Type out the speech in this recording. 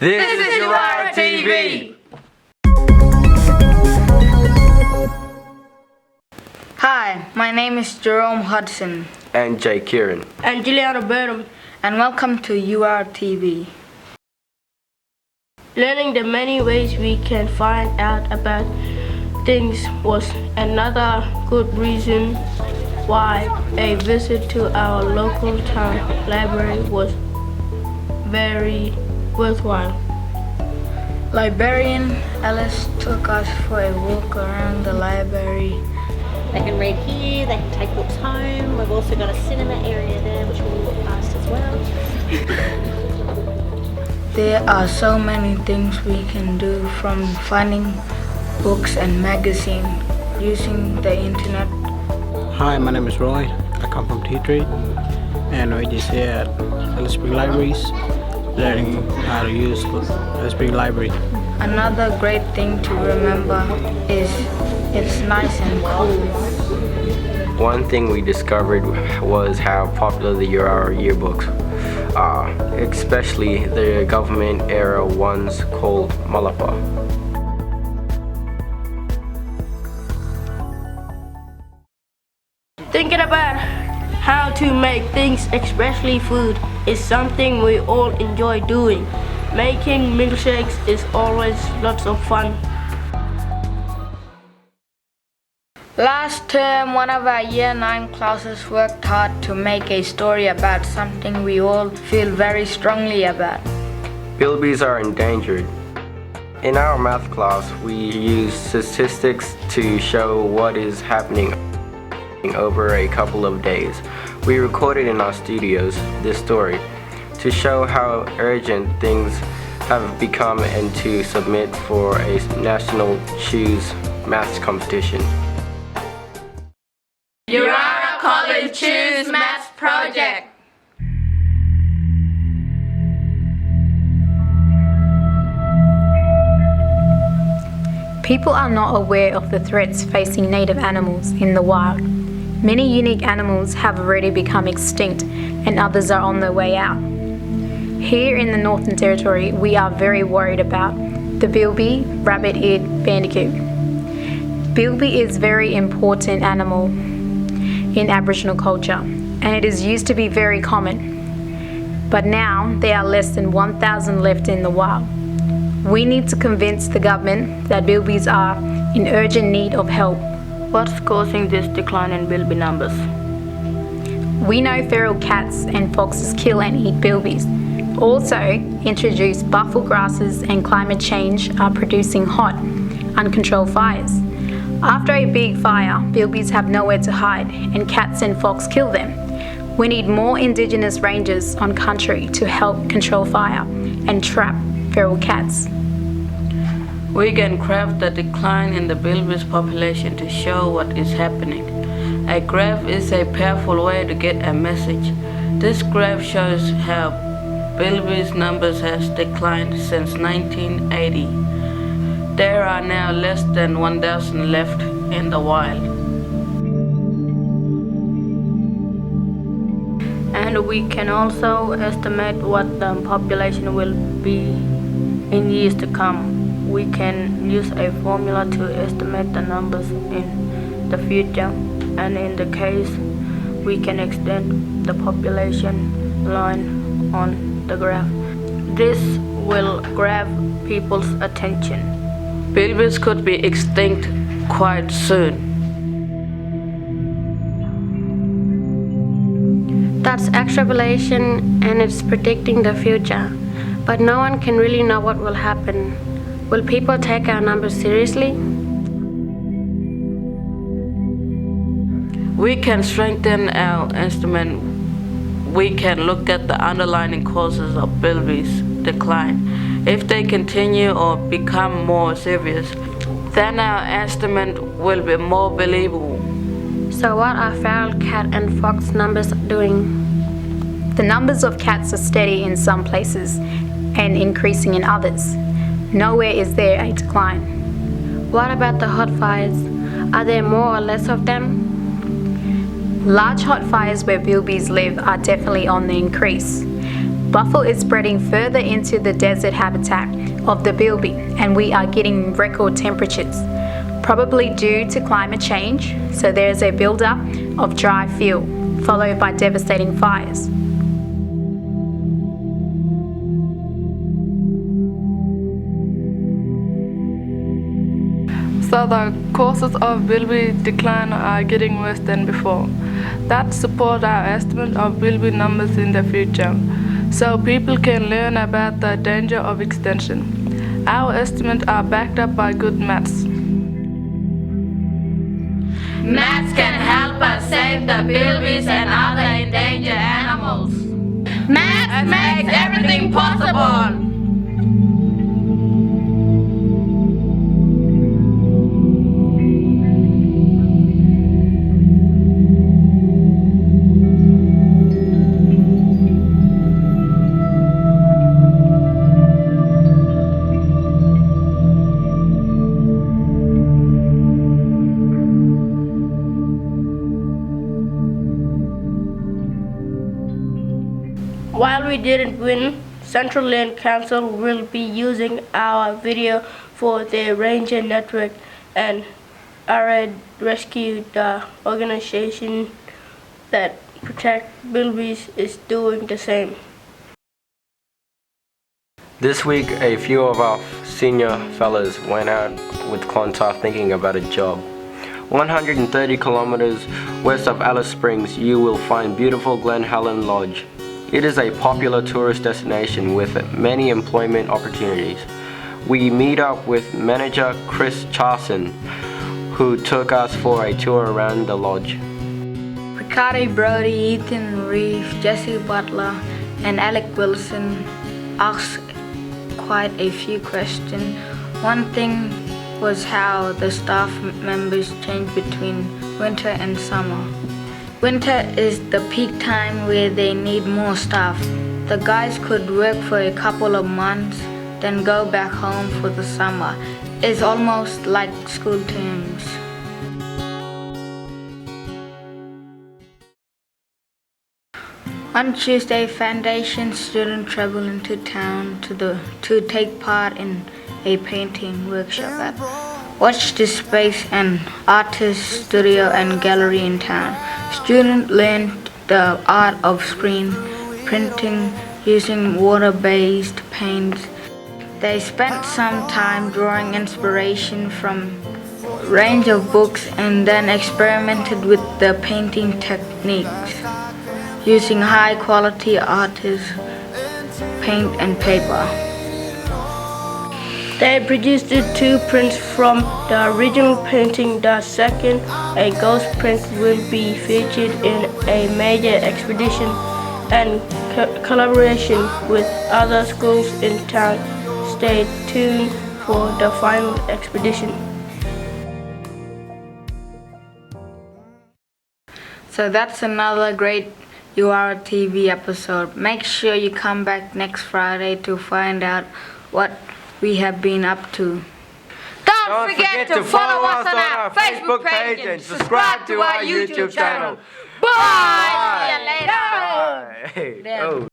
This is Yirara TV. Hi, my name is Jerome Hudson. And Jay Kieran. And Juliana Burnham. And welcome to Yirara TV. Learning the many ways we can find out about things was another good reason why a visit to our local town library was very worthwhile. Librarian Alice took us for a walk around the library. They can read here, they can take books home. We've also got a cinema area there which we'll walk past as well. There are so many things we can do, from finding books and magazines, using the internet. Hi, my name is Roy. I come from T3 and we just here at Alice Springs Libraries learning how to use Alice Springs Library. Another great thing to remember is it's nice and cool. One thing we discovered was how popular the Yirara yearbooks are, especially the government era ones called Malapa. Thinking about how to make things, especially food, is something we all enjoy doing. Making milkshakes is always lots of fun. Last term, one of our Year 9 classes worked hard to make a story about something we all feel very strongly about. Bilbies are endangered. In our math class, we use statistics to show what is happening over a couple of days. We recorded in our studios this story to show how urgent things have become and to submit for a national Choose Maths competition. Yirara College Choose Maths Project. People are not aware of the threats facing native animals in the wild. Many unique animals have already become extinct and others are on their way out. Here in the Northern Territory, we are very worried about the Bilby rabbit-eared bandicoot. Bilby is a very important animal in Aboriginal culture, and it is used to be very common. But now there are less than 1,000 left in the wild. We need to convince the government that Bilbies are in urgent need of help. What's causing this decline in Bilby numbers? We know feral cats and foxes kill and eat Bilbies. Also, introduced buffalo grasses and climate change are producing hot, uncontrolled fires. After a big fire, Bilbies have nowhere to hide and cats and fox kill them. We need more Indigenous rangers on country to help control fire and trap feral cats. We can graph the decline in the Bilbies population to show what is happening. A graph is a powerful way to get a message. This graph shows how Bilbies numbers has declined since 1980. There are now less than 1,000 left in the wild. And we can also estimate what the population will be in years to come. We can use a formula to estimate the numbers in the future, and in the case we can extend the population line on the graph. This will grab people's attention. Bilbies could be extinct quite soon. That's extrapolation and it's predicting the future, but no one can really know what will happen. Will people take our numbers seriously? We can strengthen our estimate. We can look at the underlying causes of Bilbies' decline. If they continue or become more serious, then our estimate will be more believable. So what are feral cat and fox numbers doing? The numbers of cats are steady in some places and increasing in others. Nowhere is there a decline. What about the hot fires? Are there more or less of them? Large hot fires where Bilbies live are definitely on the increase. Buffalo is spreading further into the desert habitat of the Bilby, and we are getting record temperatures, probably due to climate change, so there's a build-up of dry fuel, followed by devastating fires. So the causes of Bilby decline are getting worse than before. That supports our estimate of Bilby numbers in the future, so people can learn about the danger of extinction. Our estimates are backed up by good maths. Maths can help us save the Bilbies and other endangered animals. Maths makes everything possible. While we didn't win, Central Land Council will be using our video for their ranger network, and Yirara Rescue, the organization that protects Bilbies, is doing the same. This week, a few of our senior fellas went out with Clontarf thinking about a job. 130 kilometers west of Alice Springs, you will find beautiful Glen Helen Lodge. It is a popular tourist destination with many employment opportunities. We meet up with manager Chris Charson, who took us for a tour around the lodge. Ricardo Brody, Ethan Reeve, Jesse Butler, and Alec Wilson asked quite a few questions. One thing was how the staff members change between winter and summer. Winter is the peak time where they need more staff. The guys could work for a couple of months, then go back home for the summer. It's almost like school terms. On Tuesday, Foundation students travel into town to take part in a painting workshop at Watch This Space, an artist studio and gallery in town. Students learned the art of screen printing using water-based paints. They spent some time drawing inspiration from a range of books and then experimented with the painting techniques using high-quality artist paint and paper. They produced 2 prints from the original painting. The second, a ghost print, will be featured in a major expedition and collaboration with other schools in town. Stay tuned for the final expedition. So that's another great YCTV episode. Make sure you come back next Friday to find out what we have been up to. Don't forget to follow us on our Facebook page and subscribe to our YouTube channel. Bye! See you later. Bye. Oh.